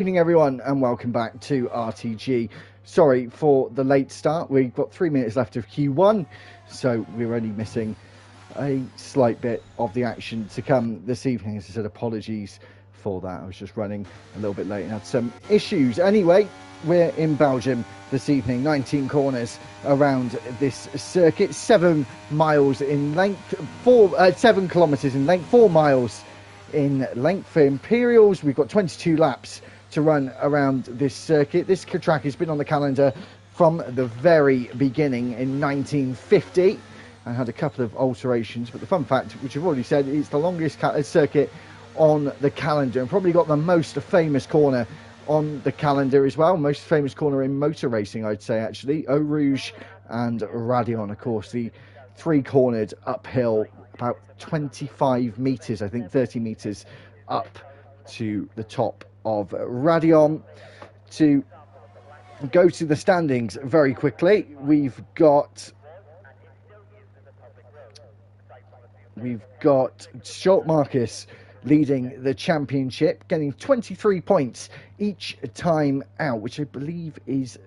Evening everyone and welcome back to RTG. Sorry for the late start. We've got 3 minutes left of Q1, so we're only missing a slight bit of the action to come this evening. As I said, apologies for that. I was just running a little bit late and had some issues. Anyway, we're in Belgium this evening. 19 corners around this circuit, 7 miles in length, 7 kilometers in length, 4 miles in length for Imperials. We've got 22 laps to run around this circuit. This track has been on the calendar from the very beginning in 1950 and had a couple of alterations, but the fun fact, which I've already said, it's the longest circuit on the calendar and probably got the most famous corner on the calendar as well. Most famous corner in motor racing, I'd say, actually. Eau Rouge and Radion, of course, the 3-cornered uphill, about 25 metres, I think 30 metres up to the top of Radion. To go to the standings very quickly, we've got Short Marcus leading the championship, getting 23 points each time out, which I believe is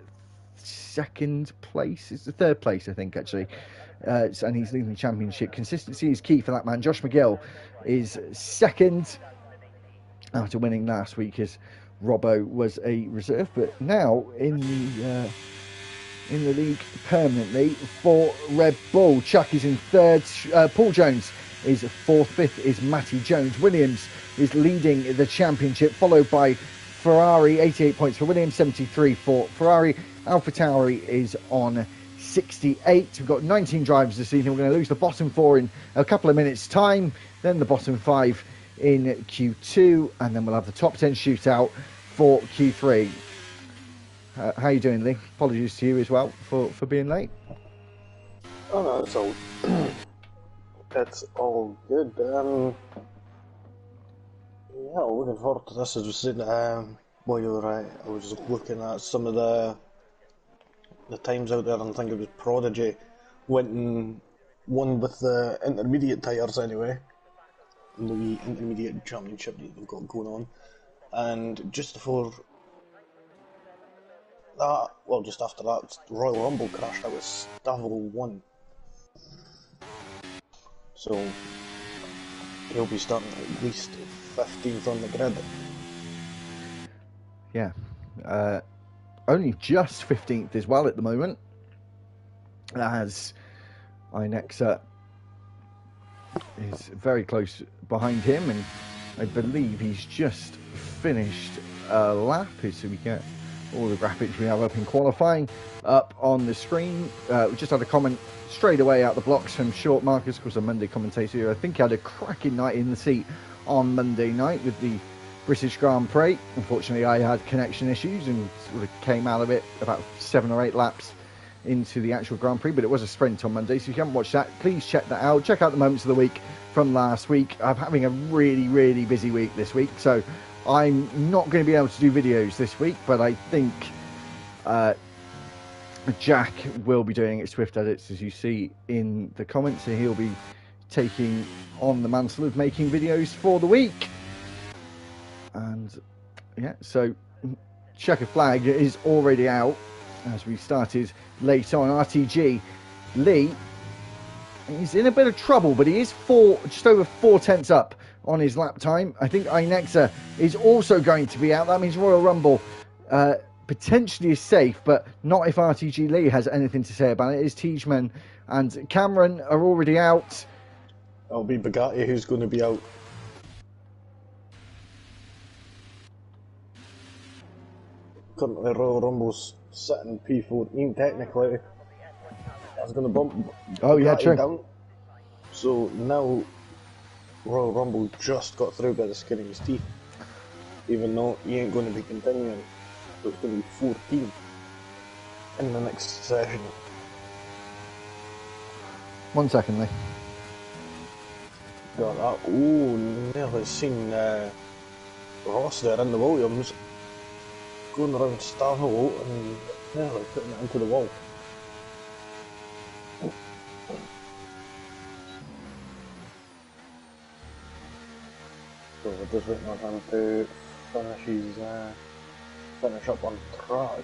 second place. It's the third place, I think, actually. And he's leading the championship. Consistency is key for that man. Josh McGill is second after winning last week, as Robbo was a reserve, but now in the league permanently for Red Bull. Chuck is in third. Paul Jones is fourth. Fifth is Matty Jones. Williams is leading the championship, followed by Ferrari, 88 points for Williams, 73 for Ferrari. AlphaTauri is on 68. We've got 19 drivers this evening. We're going to lose the bottom 4 in a couple of minutes' time, then the bottom 5 in Q2, and then we'll have the top 10 shootout for Q3. How are you doing, Lee? Apologies to you as well for being late. Oh no, it's all good. Yeah, looking forward to this. As we said, while you were right, I was just looking at some of the times out there, and I think it was Prodigy went and won with the intermediate tyres anyway, in the wee intermediate championship that they've got going on. And just before that, well, just after that, Royal Rumble crashed. That was Stavro 1. So he'll be starting at least 15th on the grid. Yeah, only just 15th as well at the moment, as Inexa is very close behind him, and I believe he's just finished a lap, so we get all the graphics we have up in qualifying up on the screen. We just had a comment straight away out the blocks from Short Marcus, of course, a Monday commentator. I think he had a cracking night in the seat on Monday night with the British Grand Prix. Unfortunately, I had connection issues and sort of came out of it about 7 or 8 laps into the actual Grand Prix, but it was a sprint on Monday, so if you haven't watched that, please check that out. Check out the moments of the week from last week. I'm having a really busy week this week, so I'm not going to be able to do videos this week, but I think Jack will be doing it, Swift Edits, as you see in the comments, and he'll be taking on the mantle of making videos for the week. And yeah, so Checker Flag is already out as we started late on. RTG Lee, he's in a bit of trouble, but he is just over 4 tenths up on his lap time. I think Inexa is also going to be out. That means Royal Rumble potentially is safe, but not if RTG Lee has anything to say about it. Is Teichmann and Cameron are already out. It'll be Bugatti who's going to be out. Currently, Royal Rumble's sitting P14 technically. I was going to bump Bugatti down. So now Royal Rumble just got through by the skin of his teeth, even though he ain't going to be continuing. So it's going to be 14 in the next session. 1 second, Lee. Got that. Ooh, nearly seen Ross there in the Williams going around Stavro and nearly putting it into the wall. So we're just waiting on him to finish his finish up on track.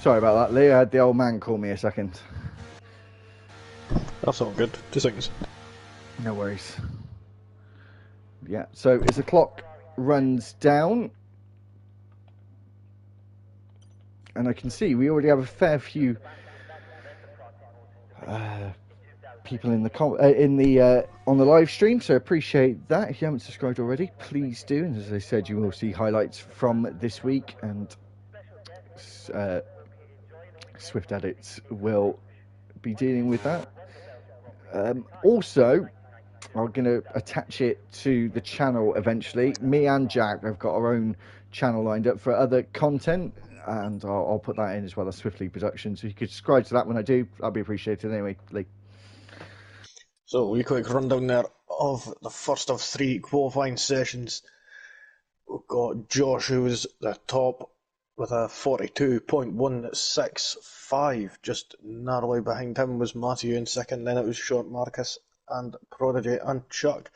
Sorry about that, Lee. I had the old man call me a second. That's all good. 2 seconds. No worries. Yeah, so as the clock runs down, and I can see we already have a fair few people in the on the live stream, so appreciate that. If you haven't subscribed already, please do. And as I said, you will see highlights from this week, and Swift Edits will be dealing with that. Also, I'm going to attach it to the channel eventually. Me and Jack have got our own channel lined up for other content, and I'll put that in as well as Swiftly Productions. So you could subscribe to that when I do. That'd be appreciated anyway, Lee. So, a quick rundown there of the first of 3 qualifying sessions. We've got Josh, who was the top with a 42.165. Just narrowly behind him was Matthew in second. Then it was Short Marcus and Prodigy and Chuck.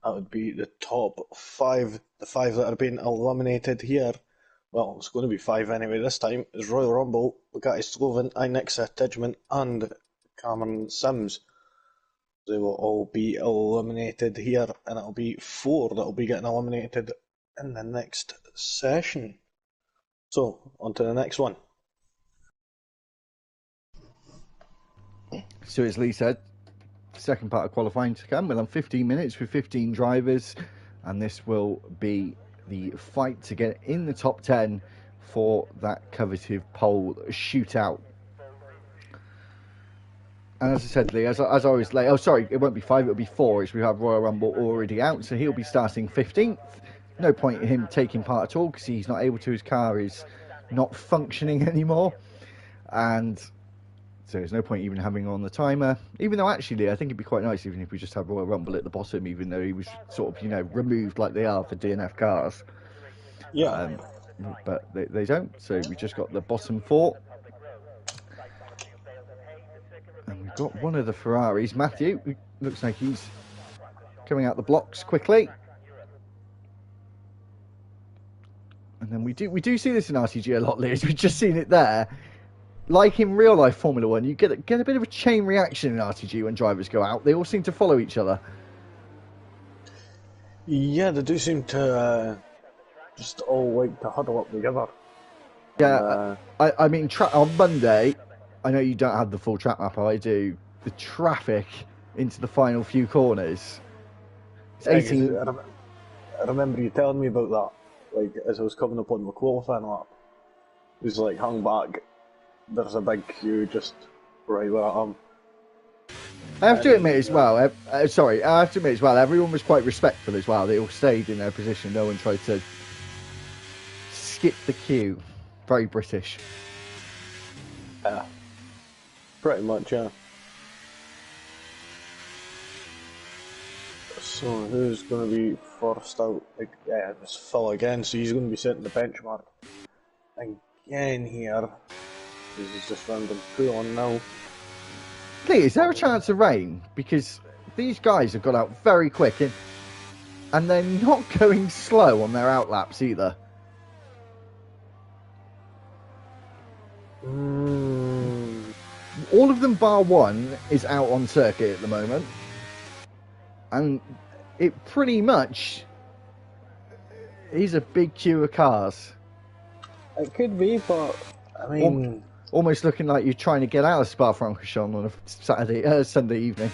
That would be the top 5. The 5 that are being eliminated here. Well, it's going to be 5 anyway this time. Is Royal Rumble, Bugatti Sloven, Inixa, Tidgeman and Cameron Sims. They will all be eliminated here, and it'll be 4 that will be getting eliminated in the next session. So, on to the next one. So as Lee said, second part of qualifying to come. We'll have 15 minutes with 15 drivers, and this will be the fight to get in the top 10 for that coveted pole shootout. And as I said, Lee, as I was late, oh sorry, it won't be 5, it'll be 4, as we have Royal Rumble already out, so he'll be starting 15th. No point in him taking part at all because he's not able to. His car is not functioning anymore, and so there's no point even having on the timer. Even though actually, I think it'd be quite nice even if we just have Royal Rumble at the bottom, even though he was sort of removed like they are for DNF cars. Yeah. But they don't. So we just got the bottom 4. And we've got one of the Ferraris, Matthew. Looks like he's coming out the blocks quickly. And then we do see this in RTG a lot, Liz. We've just seen it there. Like in real life Formula 1, you get a bit of a chain reaction in RTG when drivers go out. They all seem to follow each other. Yeah, they do seem to just all like to huddle up together. Yeah, I mean, on Monday, I know you don't have the full track map, I do. The traffic into the final few corners. It's 18. I remember you telling me about that. Like, as I was coming up on the qualifying lap, it was like hung back. There's a big queue just right where I am. I have to admit as well, everyone was quite respectful as well. They all stayed in their position. No one tried to skip the queue. Very British. Yeah. Pretty much, yeah. So who's going to be first out? Yeah, it's Phil again, so he's going to be setting the benchmark again here. This is just random pull on now. Lee, is there a chance of rain? Because these guys have got out very quick and they're not going slow on their outlaps either. All of them bar one is out on circuit at the moment. And it pretty much is a big queue of cars. It could be, but I mean... Almost looking like you're trying to get out of Spa-Francorchamps on a Sunday evening.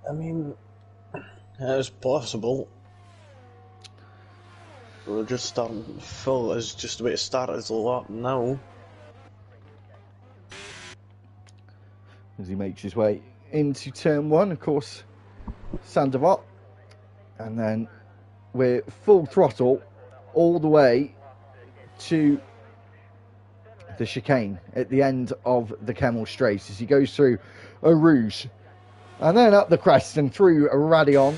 I mean, it's possible. We're just starting. Phil is just about to start his lap now. As he makes his way into turn 1, of course, Sandoval. And then we're full throttle all the way to the chicane at the end of the Kemmel Straight as he goes through a Rouge and then up the crest and through a Radion.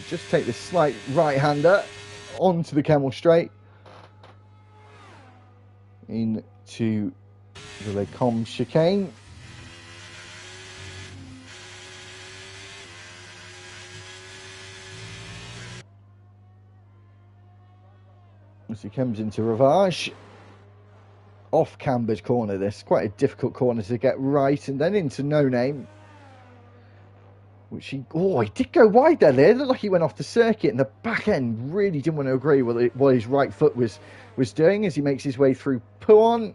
just take this slight right-hander onto the Camel Straight into the Les Combes chicane. As he comes into Rivage, off Camber's corner, this quite a difficult corner to get right, and then into No Name, which he did go wide there. It looked like he went off the circuit, and the back end really didn't want to agree with what his right foot was doing as he makes his way through Pouon.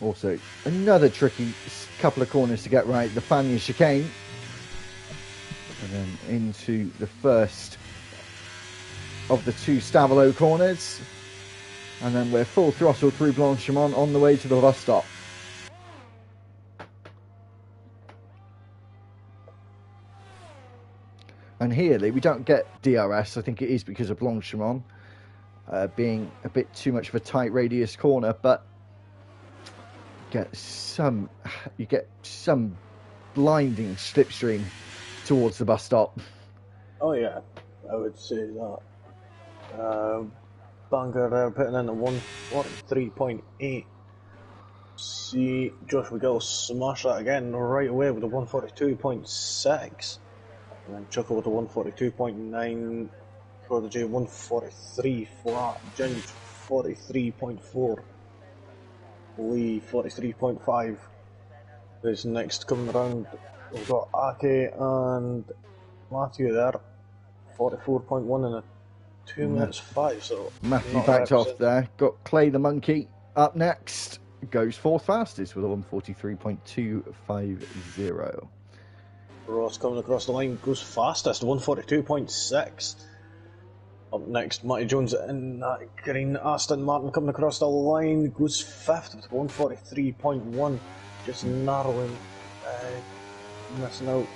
Also, another tricky couple of corners to get right, the Fania chicane. And then into the first of the two Stavelot corners. And then we're full throttle through Blanchimont on the way to the bus stop. And here we don't get DRS. I think it is because of Blanchimont being a bit too much of a tight radius corner, but you get some blinding slipstream towards the bus stop. Oh yeah, I would say that. Banker there putting in a 143.8. See Josh McGill smash that again right away with a 142.6. And then Chuckle with a 142.9. Prodigy 143 flat. Ginge 43.4. Lee 43.5. Who's next coming around? We've got Ake and Matthew there, 44.1 in a 2 minutes 5. So Matthew backed off there. Got Clay the Monkey up next. Goes fourth fastest with a 143.250. Ross coming across the line goes fastest, 142.6. Up next, Matty Jones in that green Aston Martin coming across the line goes fifth with 143.1, just narrowing, missing out.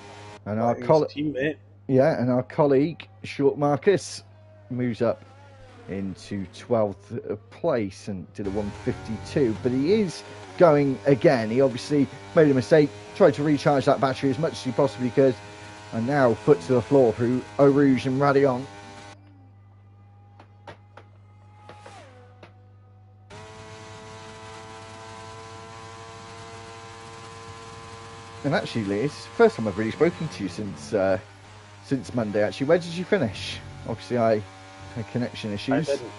And our teammate, and our colleague Short Marcus moves up into 12th place and did a 152. But he is going again. He obviously made a mistake, tried to recharge that battery as much as he possibly could, and now foot to the floor through Eau Rouge and Radion. And actually, Lee, it's the first time I've really spoken to you since Monday. Actually, where did you finish? Obviously, I had connection issues. I didn't.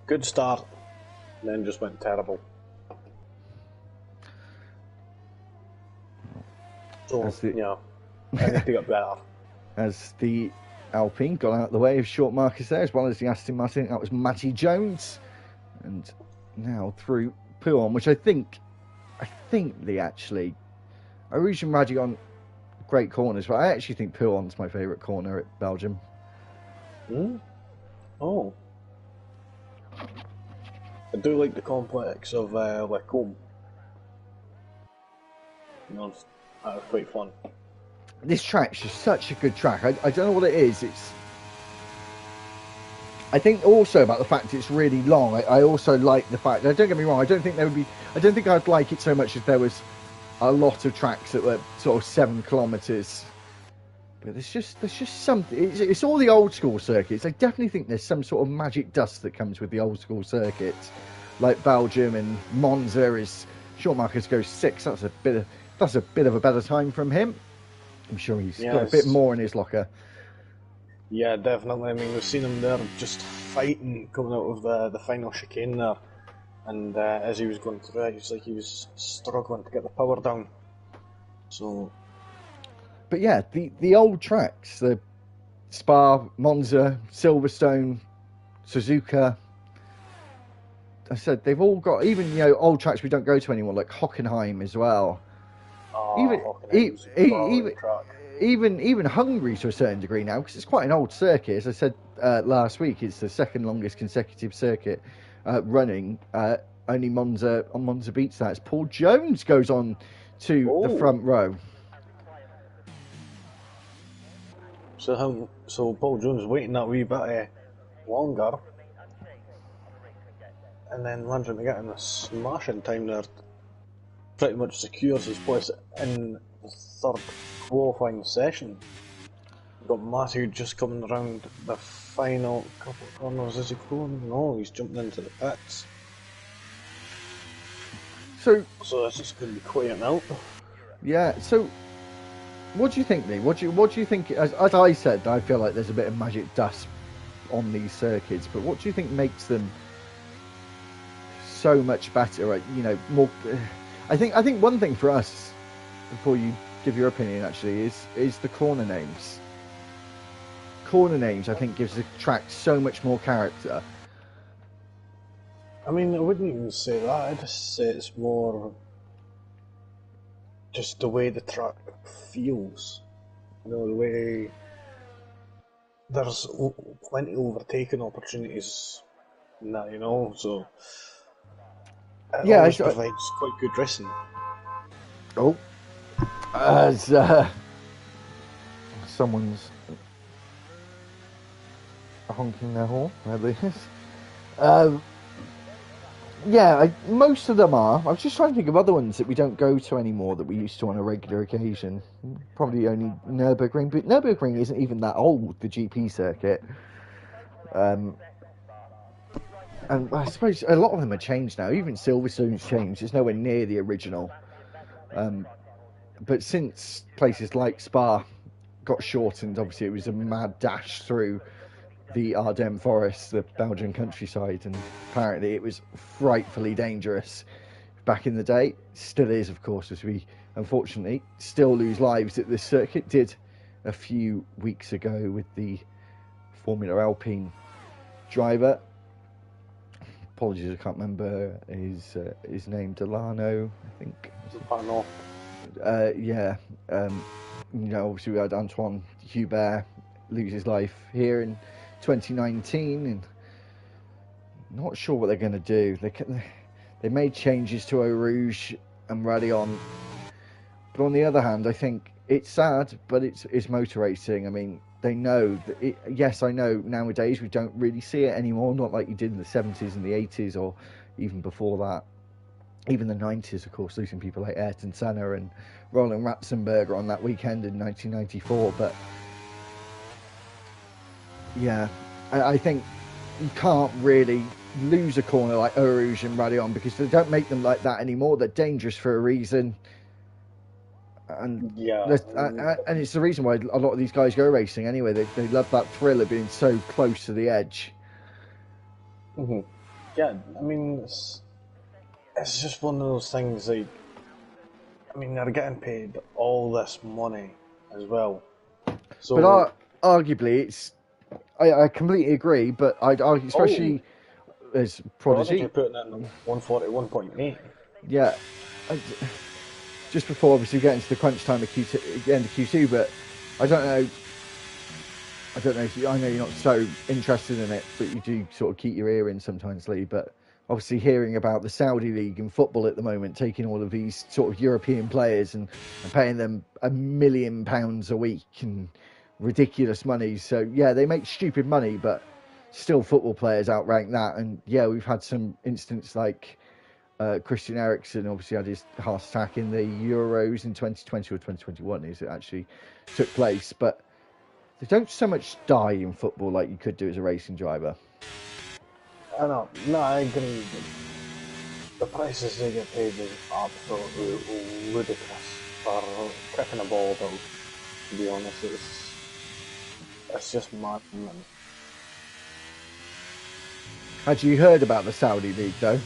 Good start, then just went terrible. So, I need to get better. As the Alpine got out of the way of Short Marcus there, as well as the Aston Martin, that was Matty Jones. And now through Pouon, which I think they actually, Rouge and Radion, great corners, but I actually think Pouon's my favourite corner at Belgium. Oh. I do like the complex of Les Combes. That was quite fun. This track's just such a good track. I don't know what it is. I think also about the fact it's really long. I also like the fact. Don't get me wrong. I don't think I'd like it so much if there was a lot of tracks that were sort of 7 kilometres. But there's just something. It's all the old school circuits. I definitely think there's some sort of magic dust that comes with the old school circuits, like Belgium and Monza. Is Short Marcus goes 6. That's a bit of a better time from him. I'm sure he's got a bit more in his locker. Yeah, definitely. I mean, we've seen him there just fighting coming out of the final chicane there. And as he was going through it, he was struggling to get the power down. So, but yeah, the old tracks, the Spa, Monza, Silverstone, Suzuka. I said they've all got, even old tracks we don't go to anymore, like Hockenheim as well. Even Hungary to a certain degree now, because it's quite an old circuit. As I said last week, it's the second longest consecutive circuit running. Only Monza beats that. As Paul Jones goes on to the front row. So Paul Jones waiting that wee bit longer. and then managing to get in a smashing time there pretty much secures his place in the third qualifying session. We've got Matthew just coming around the final couple of corners. Is he going? No, he's jumping into the pits. So this is going to be quiet now. Yeah, so what do you think, Lee? What do you think? As I said, I feel like there's a bit of magic dust on these circuits, but what do you think makes them so much better? You know, more. I think one thing for us, before you give your opinion, actually, is the corner names. Corner names, I think, gives the track so much more character. I mean, I wouldn't even say that. I'd just say it's more just the way the track feels. You know, the way there's plenty of overtaking opportunities in that, you know, so it always provides quite good racing. Oh, as someone's honking their horn, at least. Yeah, most of them are. I was just trying to think of other ones that we don't go to anymore that we used to on a regular occasion. Probably only Nürburgring, but Nürburgring isn't even that old, the GP circuit. And I suppose a lot of them are changed now. Even Silverstone's changed. It's nowhere near the original. But since places like Spa got shortened, obviously it was a mad dash through the Ardennes forest, the Belgian countryside, and apparently it was frightfully dangerous back in the day. Still is, of course, as we unfortunately still lose lives at this circuit. Did a few weeks ago with the Formula Alpine driver. Apologies, I can't remember his name. Delano, I think. Delano. Yeah. You know, obviously we had Antoine Hubert lose his life here in 2019, and not sure what they're going to do. They made changes to Eau Rouge and Rayon, but on the other hand, I think it's sad, but it's motor racing. I mean, they know that yes, I know nowadays we don't really see it anymore, not like you did in the 70s and the 80s, or even before that, even the 90s, of course, losing people like Ayrton Senna and Roland Ratzenberger on that weekend in 1994, but yeah, I think you can't really lose a corner like Eau Rouge and Rayon because they don't make them like that anymore. They're dangerous for a reason, and and it's the reason why a lot of these guys go racing anyway. They love that thrill of being so close to the edge. Mm-hmm. Yeah, I mean, it's just one of those things. Like, I mean, they're getting paid all this money as well. So, but arguably, it's. I completely agree, but I'd argue, especially as Prodigy. Prodigy putting in 141.8. Yeah, just before obviously getting to the crunch time of end of Q2, but I don't know. I know you're not so interested in it, but you do sort of keep your ear in sometimes, Lee. But obviously, hearing about the Saudi League in football at the moment, taking all of these sort of European players and paying them £1 million a week and ridiculous money. So yeah, they make stupid money, but still football players outrank that. And yeah, we've had some instances like Christian Eriksen obviously had his heart attack in the Euros in 2020 or 2021 is it actually took place, but they don't so much die in football like you could do as a racing driver. I know, no, I agree. The prices they get paid is absolutely ludicrous for kicking a ball about, to be honest. It's just mad. Had you heard about the Saudi League though?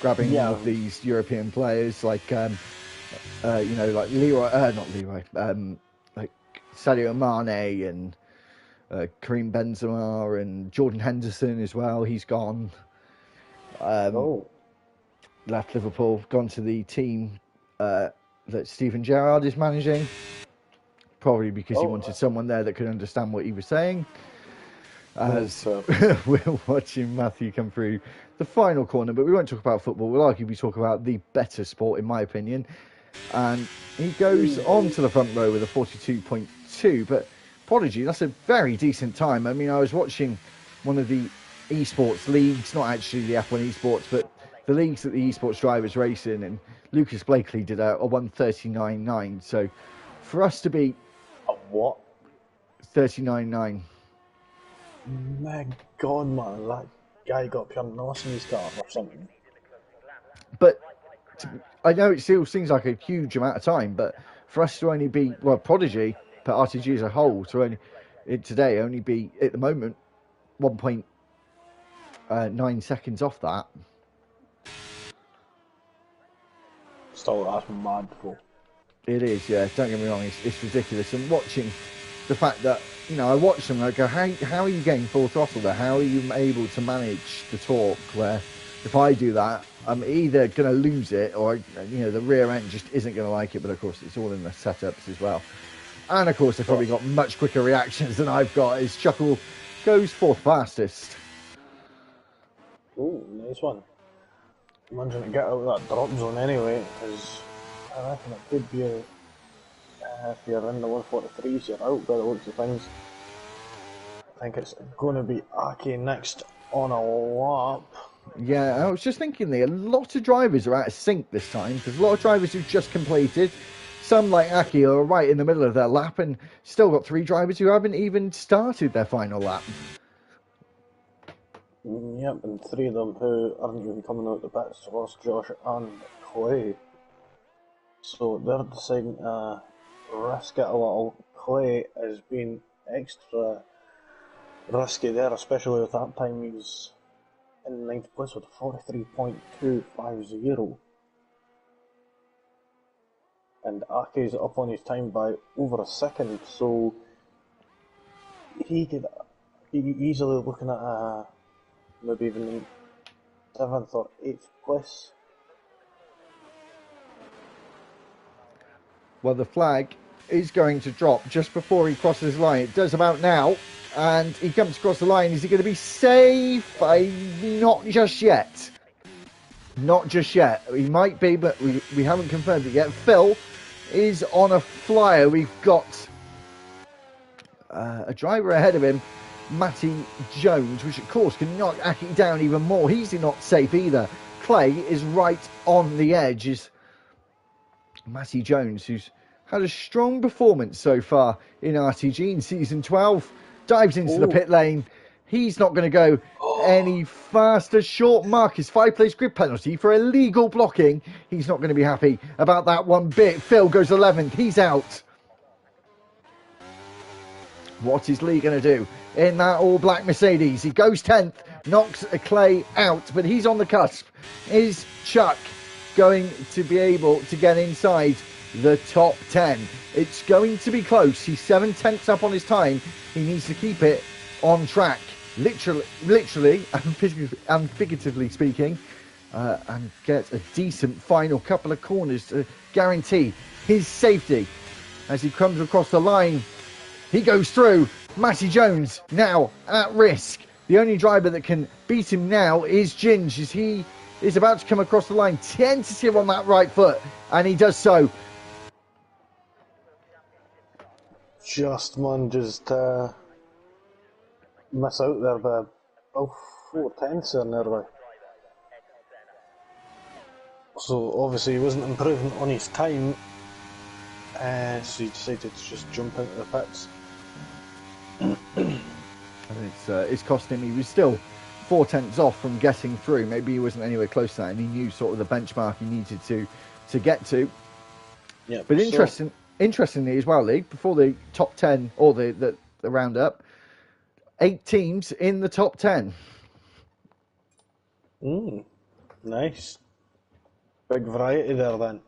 Grabbing all of these European players like, like like Sadio Mane and Karim Benzema and Jordan Henderson as well. He's gone. Left Liverpool, gone to the team that Steven Gerrard is managing. Probably because he wanted someone there that could understand what he was saying. As we're watching Matthew come through the final corner, but we won't talk about football. We'll arguably talk about the better sport, in my opinion. And he goes on to the front row with a 42.2. But Prodigy, that's a very decent time. I mean, I was watching one of the esports leagues, not actually the F1 esports, but the leagues that the esports drivers race in, and Lucas Blakely did a 1:39.9. So for us to be a what? 39.9. My God, man, that guy got pure nos in his car or something. But I know it still seems like a huge amount of time, but for us to only be, well, Prodigy, but RTG as a whole, to only today only be at the moment 1.9 seconds off that. Still, that's mad, though. It is, yeah. Don't get me wrong, it's ridiculous. And watching the fact that, you know, I watch them and I go, how are you getting full throttle there? How are you able to manage the torque where if I do that, I'm either going to lose it or, you know, the rear end just isn't going to like it. But of course, it's all in the setups as well. And of course, they've probably got much quicker reactions than I've got as Chuckle goes fourth fastest. Oh, nice one. I'm managing to get out of that drop zone anyway, because I reckon it could be a, if you're in the 143s, you're out by the looks of things. I think it's going to be Aki next on a lap. Yeah, I was just thinking there, a lot of drivers are out of sync this time, because a lot of drivers who've just completed, some like Aki are right in the middle of their lap, and still got 3 drivers who haven't even started their final lap. Yep, and 3 of them who aren't even coming out the pits, Ross, Josh and Clay. So they're deciding to risk it a little. Clay has been extra risky there, especially with that time he's in 9th place with 43.250. And Aki's up on his time by over a second, so he could be easily looking at maybe even 7th or 8th place. Well, the flag is going to drop just before he crosses the line. It does about now, and he comes across the line. Is he going to be safe? Not just yet. Not just yet. He might be, but we haven't confirmed it yet. Phil is on a flyer. We've got a driver ahead of him, Matty Jones, which of course can knock Aki down even more. He's not safe either. Clay is right on the edge. Is Matty Jones, who's had a strong performance so far in RTG in Season 12, dives into the pit lane. He's not going to go any faster. Short Marcus, 5-place grid penalty for illegal blocking. He's not going to be happy about that one bit. Phil goes 11th. He's out. What is Lee going to do in that all-black Mercedes? He goes 10th, knocks Clay out, but he's on the cusp. Is Chuck going to be able to get inside the top 10? It's going to be close. He's 7/10 up on his time. He needs to keep it on track, literally and figuratively speaking, and get a decent final couple of corners to guarantee his safety. As he comes across the line, he goes through. Matty Jones now at risk. The only driver that can beat him now is Ginge, as he is about to come across the line, tentative on that right foot, and he does so. Just manages to miss out there by about 4/10 or nearly. So obviously he wasn't improving on his time, so he decided to just jump into the pits. And it's cost him. He was still 4/10 off from getting through. Maybe he wasn't anywhere close to that, and he knew sort of the benchmark he needed to get to. Yeah, but interestingly as well, Lee, before the top 10 or the roundup, 8 teams in the top 10. Nice. Big variety there then.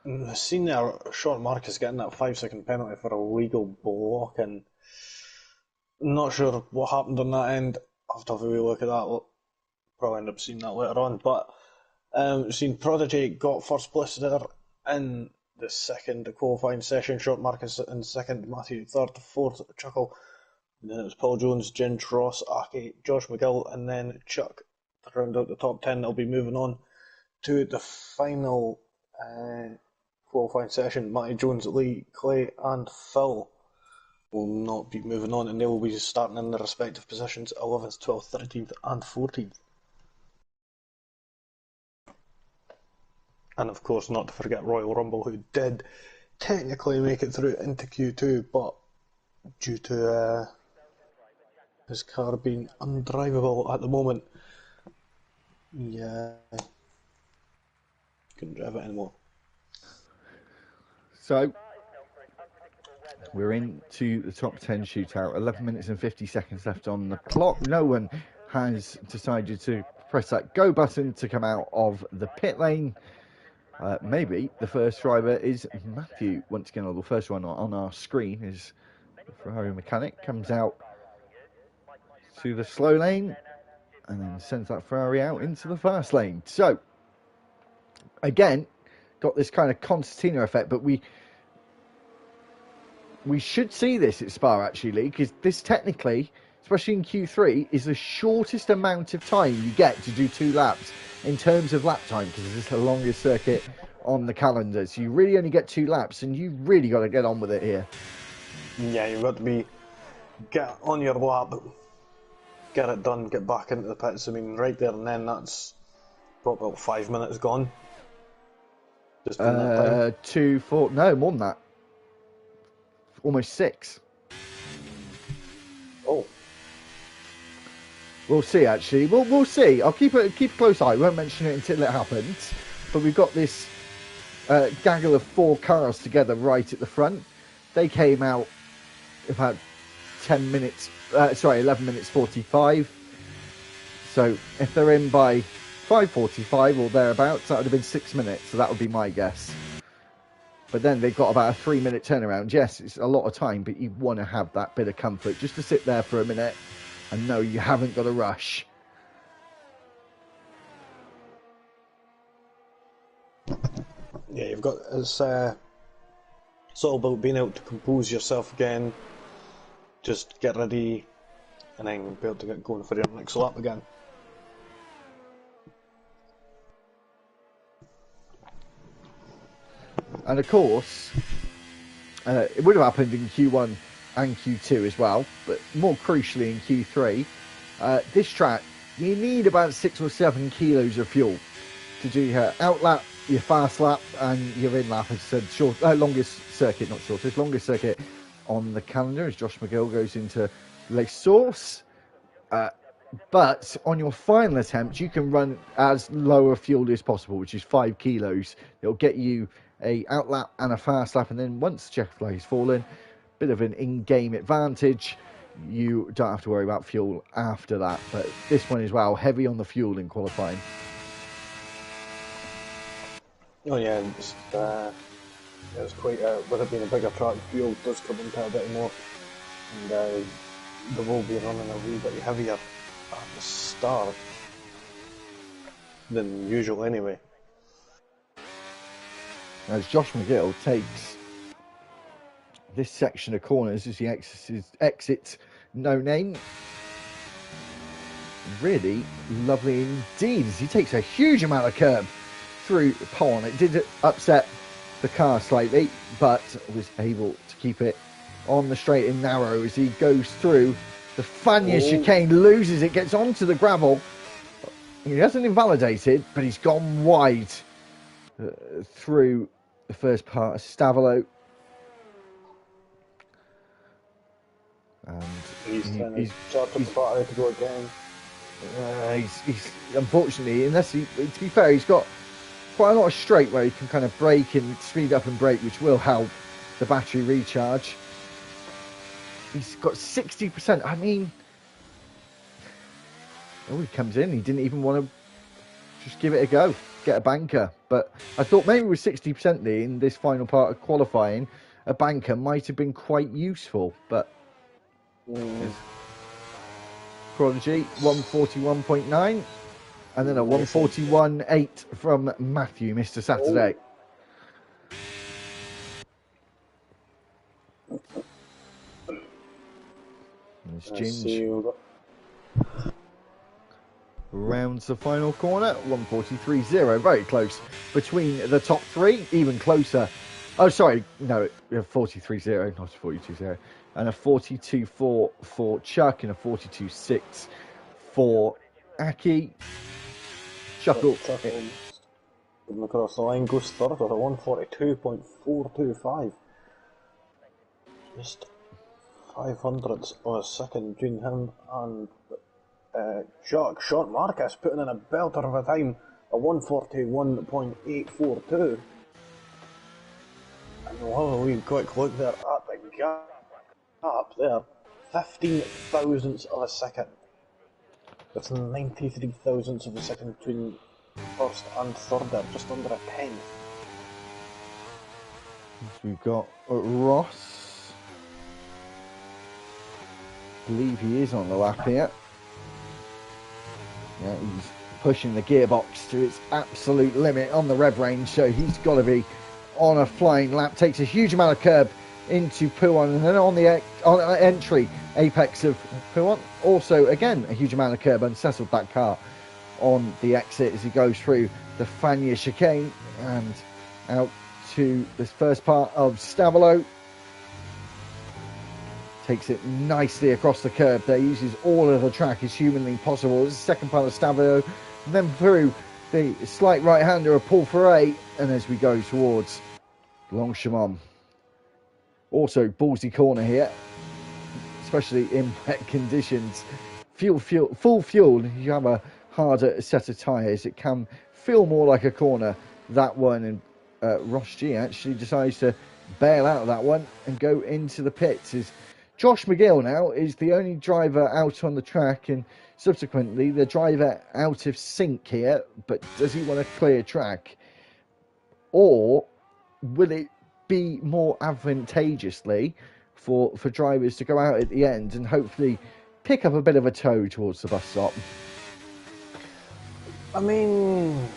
I've seen there Sean Marcus getting that 5-second penalty for a legal block, and not sure what happened on that end. I'll have to have a wee look at that. We'll probably end up seeing that later on. But seen Prodigy got first place there in the second qualifying session. Short Marcus in second, Matthew third, fourth Chuckle. And then it was Paul Jones, Ginge, Ross, Aki, Josh McGill, and then Chuck to round out the top 10. They'll be moving on to the final qualifying session. Matty Jones, Lee, Clay, and Phil will not be moving on, and they will be starting in their respective positions 11th, 12th, 13th, and 14th. And of course, not to forget Royal Rumble, who did technically make it through into Q2, but due to his car being undrivable at the moment, yeah, couldn't drive it anymore. So we're into the top 10 shootout. 11 minutes and 50 seconds left on the clock. No one has decided to press that go button to come out of the pit lane. Maybe the first driver is Matthew. Once again, the first one on our screen is the Ferrari mechanic. Comes out to the slow lane and then sends that Ferrari out into the fast lane. So, again, got this kind of concertina effect, but we should see this at Spa, actually, because this technically, especially in Q3, is the shortest amount of time you get to do 2 laps in terms of lap time, because it's the longest circuit on the calendar. So you really only get 2 laps, and you really got to get on with it here. Yeah, you've got to get on your lap, get it done, get back into the pits. I mean, right there and then, that's about 5 minutes gone. Just in that time. 2, 4, no, more than that. Almost 6. Oh. We'll see, actually. We'll see. I'll keep a close eye. We won't mention it until it happens. But we've got this gaggle of 4 cars together right at the front. They came out about 11 minutes 45. So if they're in by 5:45 or thereabouts, that would have been 6 minutes. So that would be my guess. But then they've got about a 3-minute turnaround. Yes, it's a lot of time, but you want to have that bit of comfort just to sit there for a minute and know you haven't got to rush. Yeah, you've got it's all about being able to compose yourself again, just get ready, and then be able to get going for your next lap again. And of course, it would have happened in Q1 and Q2 as well, but more crucially in Q3. This track, you need about 6 or 7 kilos of fuel to do your out lap, your fast lap, and your in lap. As I said, longest circuit, not shortest, longest circuit on the calendar as Josh McGill goes into Les Sources. But on your final attempt, you can run as low a fuel as possible, which is 5 kilos. It'll get you a out lap and a fast lap, and then once the checker flag has fallen, bit of an in-game advantage. You don't have to worry about fuel after that. But this one as well, heavy on the fuel in qualifying. Oh yeah, it's quite with it being a bigger track, fuel does come into a bit more, and they will be running a wee bit heavier at the start than usual anyway. As Josh McGill takes this section of corners as he exits No Name. Really lovely indeed as he takes a huge amount of curb through pole. It did upset the car slightly, but was able to keep it on the straight and narrow as he goes through the Fania chicane, loses it, gets onto the gravel. He hasn't invalidated, but he's gone wide through the first part of Stavolo. And he's charged the battery to go again. He's unfortunately, to be fair, he's got quite a lot of straight where he can kind of brake and speed up and brake, which will help the battery recharge. He's got 60%. I mean, he comes in. He didn't even want to just give it a go, get a banker. But I thought maybe with 60% in this final part of qualifying, a banker might have been quite useful. But Prodigy 141.9, and then a 141.8 from Matthew, Mr. Saturday. Ginge rounds the final corner, 143.0, very close between the top 3, even closer. Oh, sorry, no, 43.0, not 42.0. and a 42.4 for Chuck, and a 42.6 for Aki. Chuckle. Coming across the line, goes third with a 142.425. Just 500ths of a second between him and Chuck. Sean Marcus putting in a belter of a time, a 141.842. And we'll have a wee quick look there at the gap there. 15 thousandths of a second. That's 93 thousandths of a second between first and third there, just under a 10. We've got Ross. I believe he is on the lap here. Yeah, he's pushing the gearbox to its absolute limit on the rev range, so he's got to be on a flying lap. Takes a huge amount of curb into Puan, and then on the entry apex of Puan, also again a huge amount of curb, unsettled that car on the exit as he goes through the Fania chicane and out to this first part of Stavolo. Takes it nicely across the curb there, uses all of the track as humanly possible. This is the second part of Stavolo, and then through the slight right-hander of Paul Ferret, and as we go towards Longchamp. Also ballsy corner here, especially in wet conditions. Full fuel, you have a harder set of tyres, it can feel more like a corner, that one. And Ross G actually decides to bail out of that one and go into the pits. As Josh McGill now is the only driver out on the track, and subsequently the driver out of sync here. But does he want to clear track, or will it be more advantageously for drivers to go out at the end and hopefully pick up a bit of a tow towards the bus stop? I mean,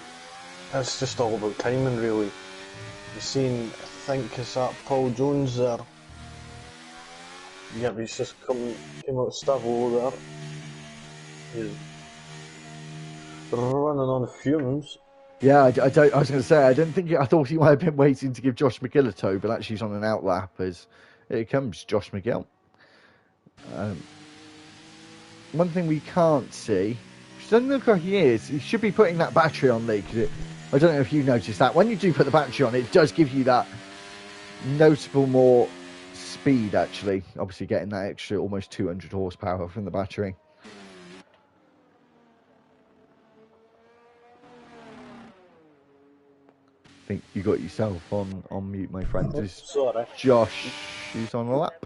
it's just all about timing, really. You've seen, I think, is that Paul Jones there? Yeah, he's just came out of Stavolo there. He's running on fumes. Yeah, I was going to say, I thought he might have been waiting to give Josh McGill a tow, but actually he's on an outlap as here comes Josh McGill. One thing we can't see, which doesn't look like he is, he should be putting that battery on, Lee, because I don't know if you noticed that. When you do put the battery on, it does give you that notable more speed, actually. Obviously getting that extra almost 200 horsepower from the battery. I think you got yourself on mute, my friend. Is sorry. Josh, who's on the lap?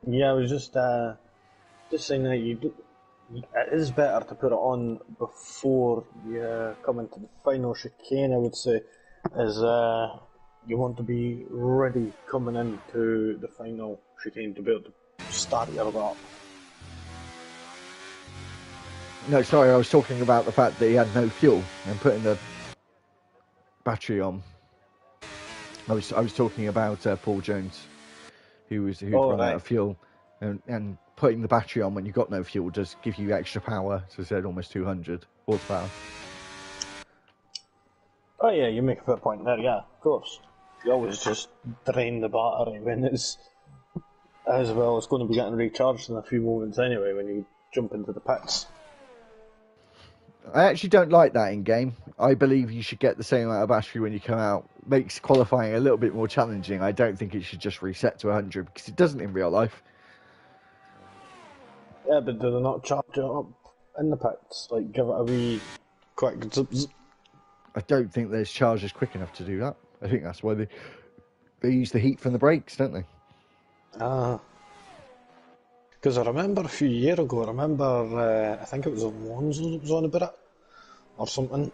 Yeah, I was just saying that it is better to put it on before you come into the final chicane, I would say, as you want to be ready coming into the final chicane to be able to start your lap. No, sorry, I was talking about the fact that he had no fuel and putting the battery on. I was talking about Paul Jones, who'd run out of fuel, and putting the battery on when you've got no fuel does give you extra power. So I said almost 200 horsepower. Oh yeah, you make a fair point there. Yeah, of course. You always just drain the battery when it's as well. It's going to be getting recharged in a few moments anyway when you jump into the pits. I actually don't like that in game. I believe you should get the same amount of battery when you come out. Makes qualifying a little bit more challenging. I don't think it should just reset to 100 because it doesn't in real life. Yeah, but do they not charge it up in the pits? Like, give it a wee quick zip. I don't think there's chargers quick enough to do that. I think that's why they use the heat from the brakes, don't they? Because I remember a few years ago, I think it was Alonso that was on about it, or something,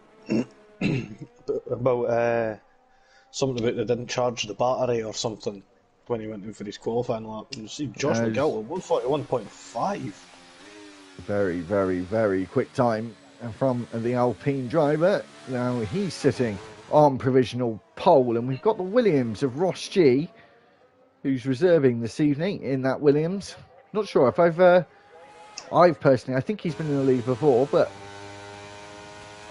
about something about they didn't charge the battery or something when he went in for his qualifying lap. And you see Josh McGill at 141.5. Very, very, very quick time from the Alpine driver. Now he's sitting on provisional pole, and we've got the Williams of Ross G, who's reserving this evening in that Williams. Not sure if I've personally, I think he's been in the lead before, but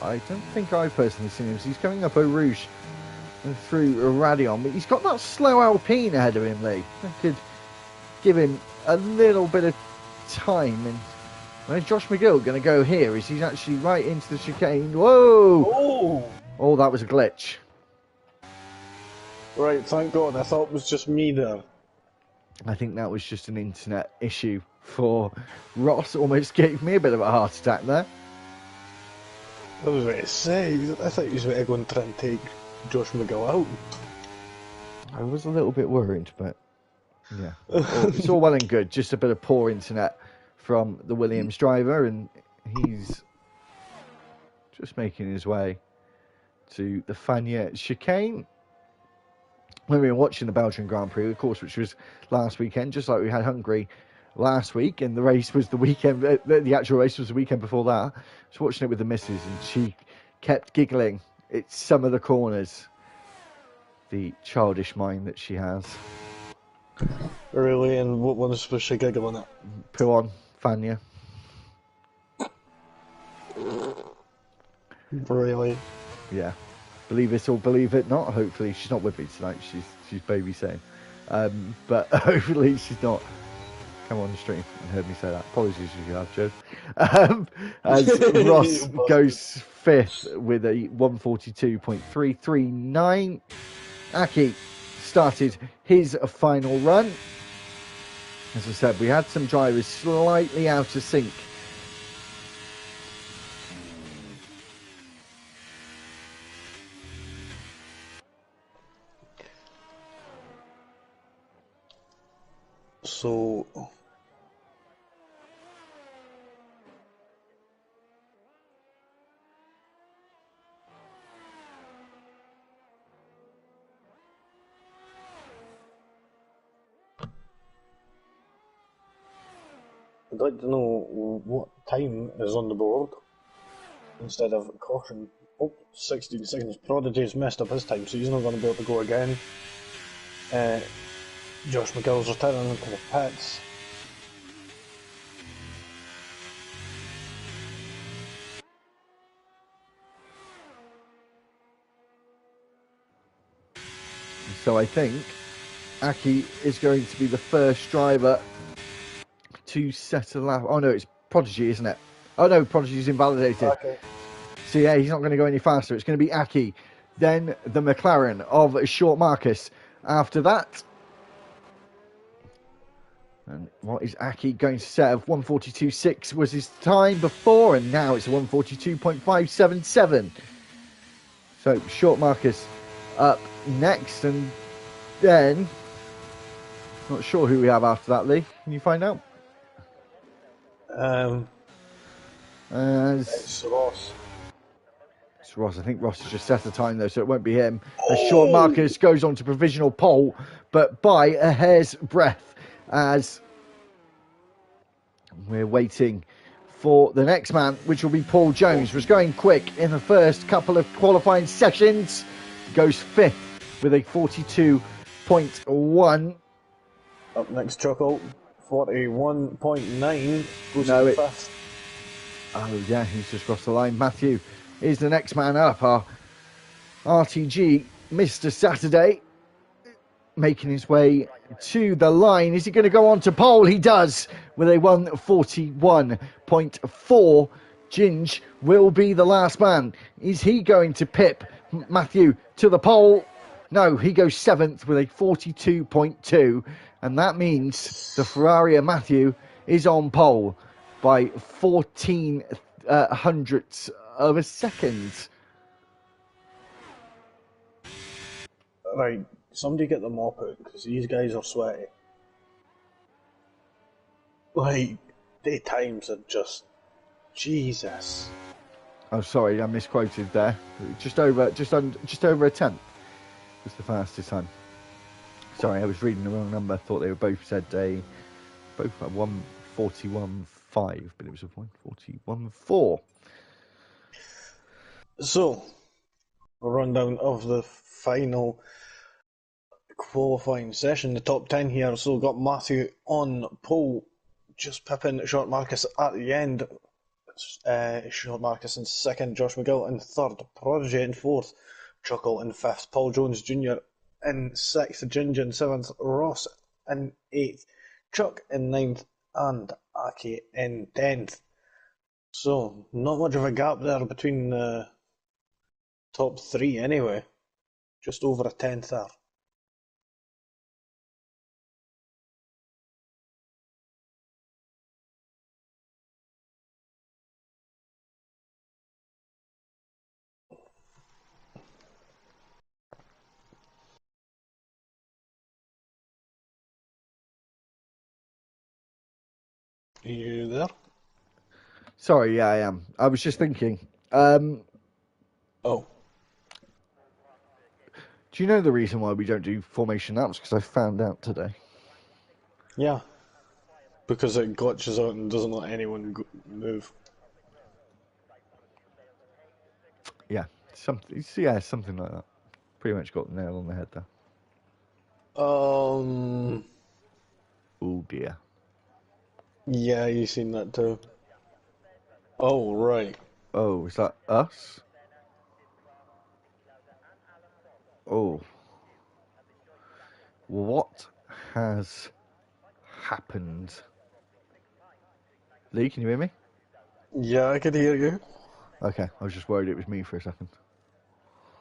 I don't think I've personally seen him. So he's coming up Eau Rouge and through Radion, but he's got that slow Alpine ahead of him, Lee. That could give him a little bit of time. And where's Josh McGill going to go here? Is he's actually right into the chicane? Whoa! Oh, that was a glitch. Right, thank God. I thought it was just me there. I think that was just an internet issue for Ross. Almost gave me a bit of a heart attack there. I was ready to say, I thought you was going to go and try and take Josh McGill out. I was a little bit worried, but yeah. It's all well and good. Just a bit of poor internet from the Williams driver, and he's just making his way to the Fagnes chicane. When we were watching the Belgian Grand Prix, of course, which was last weekend, just like we had Hungary last week, and the race was the weekend, the actual race was the weekend before that. I was watching it with the missus, and she kept giggling. It's some of the corners, the childish mind that she has. Really? And what ones was she giggling at? Puon, Fagnes. Really? Yeah. Believe it or believe it not. Hopefully she's not with me tonight. She's babysitting. But hopefully she's not come on the stream and heard me say that. Apologies if you have, Joe. As Ross goes fifth with a 142.339. Aki started his final run. As I said, we had some drivers slightly out of sync. So I'd like to know what time is on the board instead of caution. Oh, 16 seconds. Prodigy's messed up his time, so he's not going to be able to go again. Josh McGill's returning into the pits. So I think Aki is going to be the first driver to set a lap. Oh no, it's Prodigy, isn't it? Oh no, Prodigy's invalidated. Okay. So yeah, he's not going to go any faster. It's going to be Aki, then the McLaren of Short Marcus. After that, and what is Aki going to set? Of 142.6 was his time before, and now it's 142.577. So Short Marcus up next, and then not sure who we have after that, Lee. Can you find out? It's Ross. It's Ross. I think Ross has just set a time though, so it won't be him. As Short Marcus goes on to provisional pole, but by a hair's breadth, as we're waiting for the next man, which will be Paul Jones. Was going quick in the first couple of qualifying sessions. Goes fifth with a 42.1. Up next, Chuckle. 41.9. No, fifth. Oh yeah, he's just crossed the line. Matthew is the next man up. Our RTG, Mr. Saturday, making his way to the line. Is he going to go on to pole? He does with a 141.4. Ginge will be the last man. Is he going to pip Matthew to the pole? No, he goes seventh with a 42.2, and that means the Ferrari of Matthew is on pole by 14 hundredths of a second. Right, somebody get the mop out, because these guys are sweaty. Like, their times are just... Jesus. Oh, sorry, I misquoted there. Just over a tenth was the fastest time. Sorry, I was reading the wrong number. I thought they were both said both at 141.5, but it was a 141.4. So, a rundown of the final qualifying session. The top 10 here. So, got Matthew on pole, just pipping Short Marcus at the end. Short Marcus in second, Josh McGill in third, Prodigy in fourth, Chuckle in fifth, Paul Jones Jr. in sixth, Ginger in seventh, Ross in eighth, Chuck in 9th, and Aki in 10th. So, not much of a gap there between the top three anyway. Just over a tenth there. Are you there? Sorry, yeah, I am. I was just thinking. Oh. Do you know the reason why we don't do formation laps? Because I found out today. Yeah. Because it glitches out and doesn't let anyone move. Yeah, something like that. Pretty much got the nail on the head there. Oh dear. Yeah, you seen that too. Oh, right. Oh, is that us? Oh. What has happened? Lee, can you hear me? Yeah, I could hear you. Okay, I was just worried it was me for a second.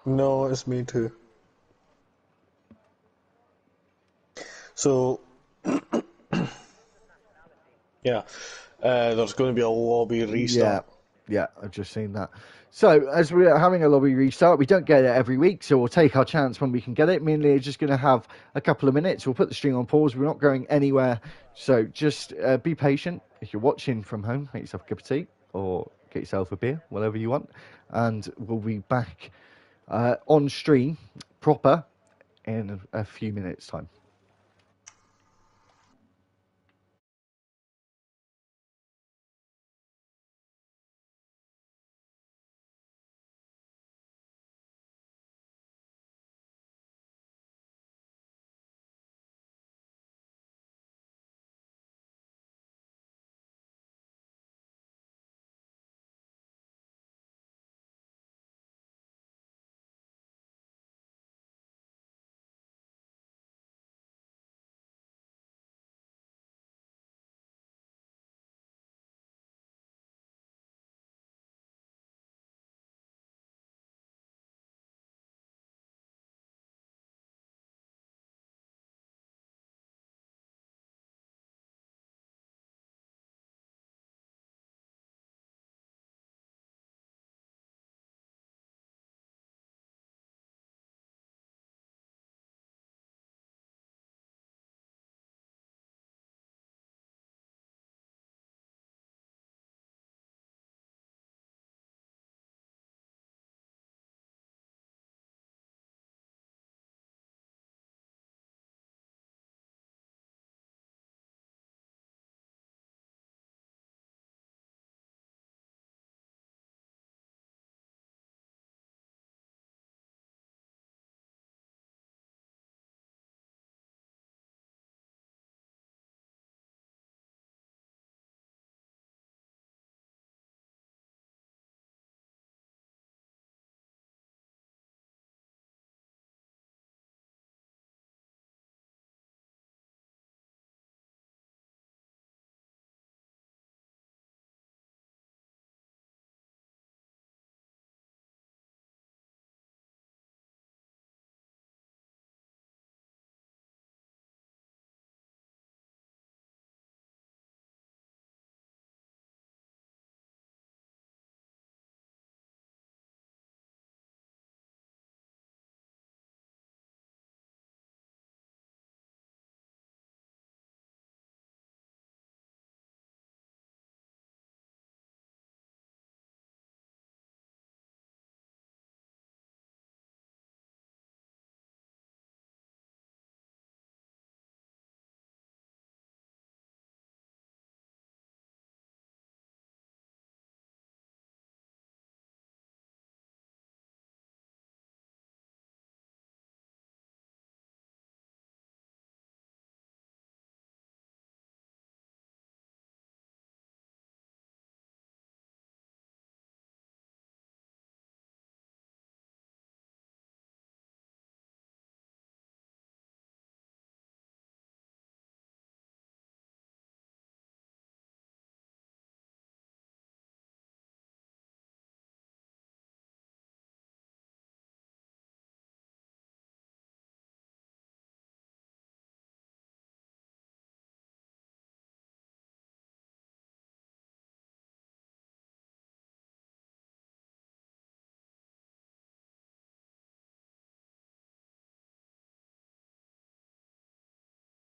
No, it's me too. So, yeah, there's going to be a lobby restart. Yeah, I've just seen that. So, as we're having a lobby restart, we don't get it every week, so we'll take our chance when we can get it. Me and Lee are just going to have a couple of minutes. We'll put the stream on pause. We're not going anywhere, so just be patient. If you're watching from home, make yourself a cup of tea or get yourself a beer, whatever you want, and we'll be back on stream proper in a few minutes' time.